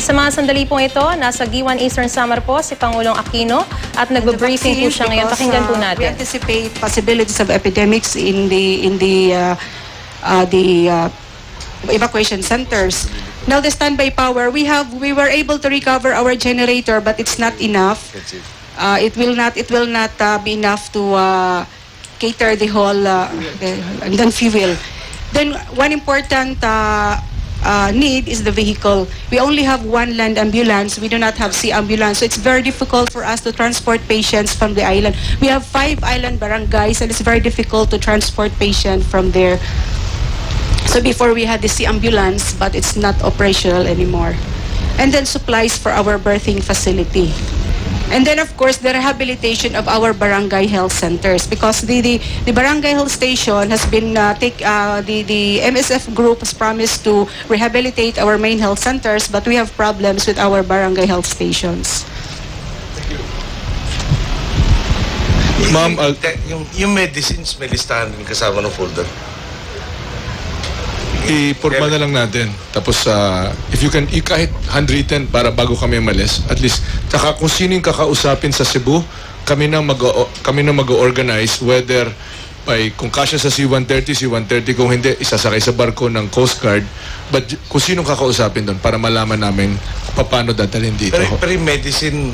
Sa mga sandali pong ito, nasa Giwan Eastern Samar po si Pangulong Aquino at nagbe-briefing po siya ngayon. Pakinggan po We natin. anticipate possibilities of epidemics in the evacuation centers. Now the standby power, we were able to recover our generator, but it's not enough. It will not be enough to cater the whole and then fuel. Then one important need is the vehicle. We only have one land ambulance. We do not have sea ambulance. So it's very difficult for us to transport patients from the island. We have 5 island barangays and it's very difficult to transport patients from there. So before we had the sea ambulance, but it's not operational anymore. And then supplies for our birthing facility. And then of course the rehabilitation of our barangay health centers, because the barangay health station has been the MSF group has promised to rehabilitate our main health centers, but we have problems with our barangay health stations. Ma'am, yung medicines, may listahan din kasama ng folder. I-forma na lang natin. Tapos, if you can, kahit handwritten para bago kami umalis, at least. Tsaka kung sino yung kakausapin sa Cebu, kami na mag-organize whether kung kasya sa C-130, kung hindi, isasakay sa barko ng Coast Guard. But kung sino kakausapin doon para malaman namin paano dadalhin dito. Pero yung medicine,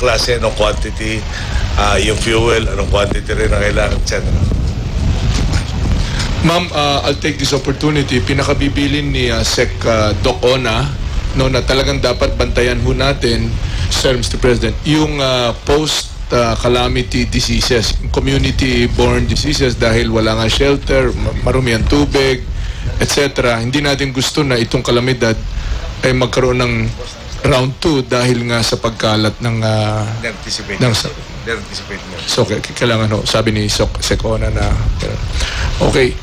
klase, anong quantity, yung fuel, anong quantity rin ang kailangan, etc. Ma'am, I'll take this opportunity. Pinakabibilin ni Sec Doc Ona na talagang dapat bantayan ho natin, Sir Mr. President, yung post-calamity diseases, community-borne diseases dahil wala nga shelter, marumi ang tubig, etc. Hindi natin gusto na itong kalamidad ay magkaroon ng round 2 dahil nga sa pagkalat ng so kailangan ho, sabi ni Sec Ona na okay.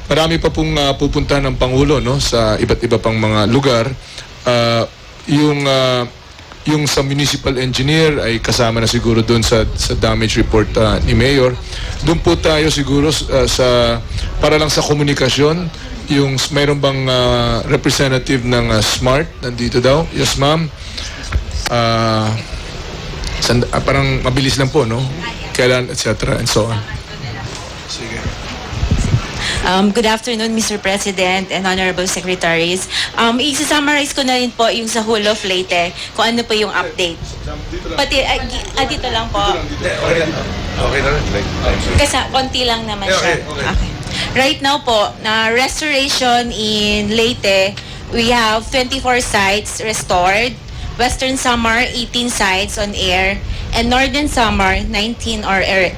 Marami pa pong pupunta ng Pangulo sa iba't iba pang mga lugar. Yung sa municipal engineer ay kasama na siguro doon sa damage report ni Mayor. Doon po tayo siguro para lang sa komunikasyon, yung mayroon bang representative ng SMART nandito daw? Yes, ma'am. Parang mabilis lang po, kailan, etc. and so on. Sige. Good afternoon, Mr. President and Honorable Secretaries. Isa-summarize ko na rin po yung sa whole of Leyte, kung ano po yung update. Pati, dito lang po. Okay na rin. Kasi konti lang naman siya. Okay. Right now po, na restoration in Leyte, we have 24 sites restored. Western Samar, 18 sites on air, and Northern Samar, 19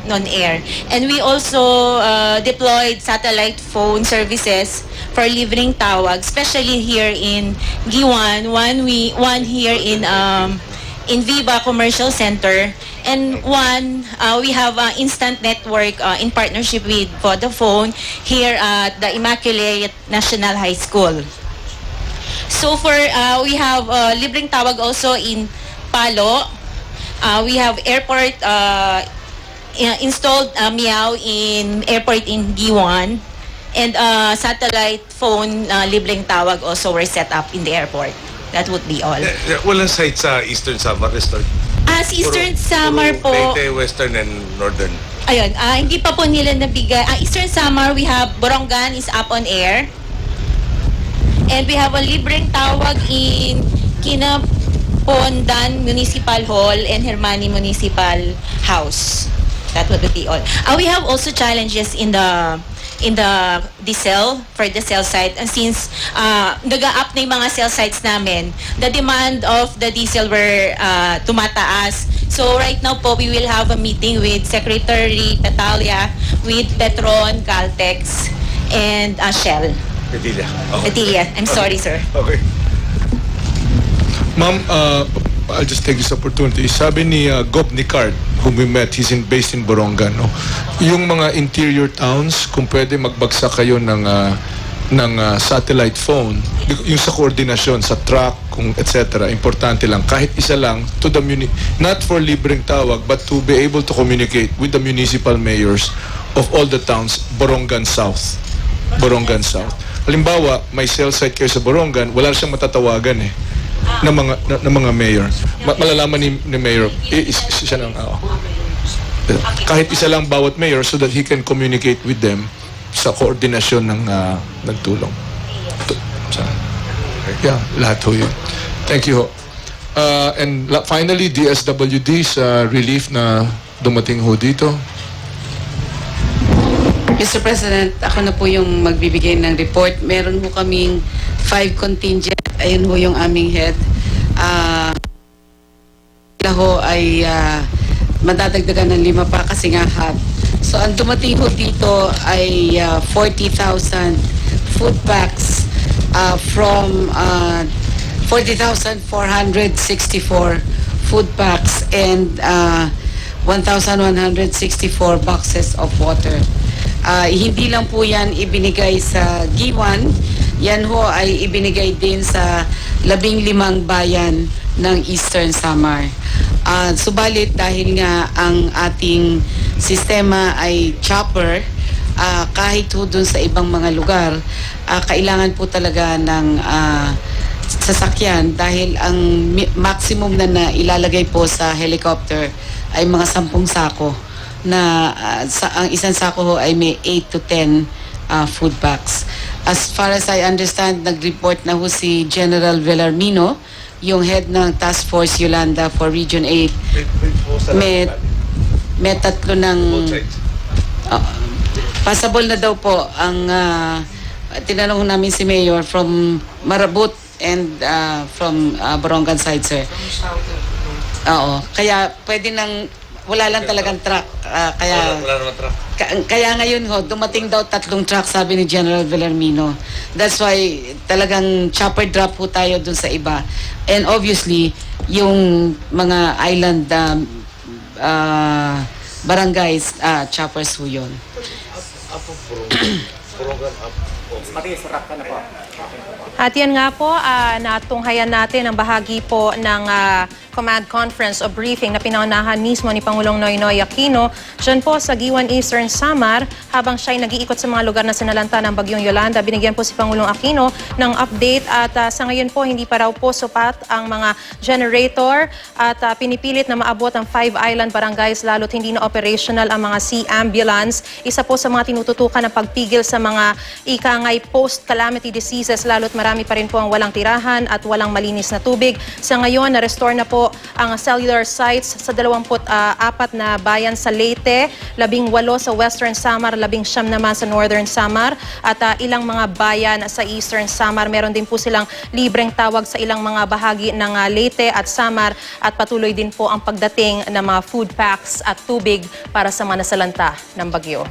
non-air. And we also deployed satellite phone services for libreng tawag, especially here in Giwan, one here in Viva Commercial Center, and one we have instant network in partnership with Vodafone here at the Immaculate National High School. So for we have libreng tawag also in Palo. We have airport installed Meow in airport in Giwan, and satellite phone libreng tawag also were set up in the airport. That would be all. Walang site sa Eastern Samar Restored? As Eastern Samar po, Leyte, Western, and Northern. ayun, hindi pa po nila nabigay. Eastern Samar, we have Borongan is up on air. And we have a libreng tawag in Kinapondan Municipal Hall and Hermani Municipal House. That would be all. We have also challenges in the cell, for the cell site. And since nag-up na yung mga cell sites namin, the demand of the diesel were tumataas. So right now po, we will have a meeting with Secretary Tatalia, with Petron, Caltex, and Shell. Petilla. Okay. Petilla. I'm sorry, sir. Okay. Ma'am, I'll just take this opportunity. Sabi ni Gob Nicard, whom we met, he's based in Borongan, yung mga interior towns, kung pwede magbagsak kayo ng satellite phone, yung sa koordinasyon, sa truck, etc. Importante lang. Kahit isa lang, to the not for libreng tawag, but to be able to communicate with the municipal mayors of all the towns, Borongan South. halimbawa, may cell site kayo sa Borongan, wala siyang matatawagan ng mga mayor. Malalaman ni mayor, siya ng kahit isa lang bawat mayor so that he can communicate with them sa koordinasyon ng nagtulong. Yeah, lahat ho yun. Thank you ho. And finally, DSWD sa relief na dumating ho dito. Mr. President, ako na po yung magbibigay ng report. Meron po kaming 5 contingent. Ayun po yung aming head. Sila ho ay madadagdagan ng 5 pa kasi nga hub. So ang dumating po dito ay 40,000 food packs from 40,464 food packs and 1,164 boxes of water. Hindi lang po yan ibinigay sa Giwan, yan ho ay ibinigay din sa 15 bayan ng Eastern Samar. Subalit dahil nga ang ating sistema ay chopper, kahit ho dun sa ibang mga lugar, kailangan po talaga ng sasakyan dahil ang maximum na ilalagay po sa helicopter ay mga 10 sako na ang isang sako ho ay may 8 to 10 food packs. As far as I understand, nag-report na ho si General Villarmino, yung head ng Task Force Yolanda for Region 8. May tatlo ng passable na daw po ang tinanong namin si Mayor from Marabut and from Borongan side, sir. Oo. Kaya pwede nang wala lang talagang truck. Wala naman truck. Kaya ngayon ho, dumating daw 3 truck, sabi ni General Villarmino. That's why talagang chopper drop ho tayo dun sa iba. And obviously, yung mga island barangays, choppers ho yun. At yan nga po, natunghayan natin ang bahagi po ng command conference o briefing na pinaunahan mismo ni Pangulong Noynoy Aquino dyan po sa Giwan Eastern Samar habang siya'y nag-iikot sa mga lugar na sinalanta ng Bagyong Yolanda. Binigyan po si Pangulong Aquino ng update at sa ngayon po hindi pa raw po sapat ang mga generator at pinipilit na maabot ang 5 island barangays lalo't hindi na operational ang mga sea ambulance. Isa po sa mga tinututukan ng pagpigil sa mga ikangay post-calamity diseases lalo't marami pa rin po ang walang tirahan at walang malinis na tubig. Sa ngayon, na-restore na po ang cellular sites sa 24 na bayan sa Leyte, 18 sa Western Samar, 19 naman sa Northern Samar at ilang mga bayan sa Eastern Samar. Meron din po silang libreng tawag sa ilang mga bahagi ng Leyte at Samar at patuloy din po ang pagdating ng mga food packs at tubig para sa mga nasalanta ng bagyo.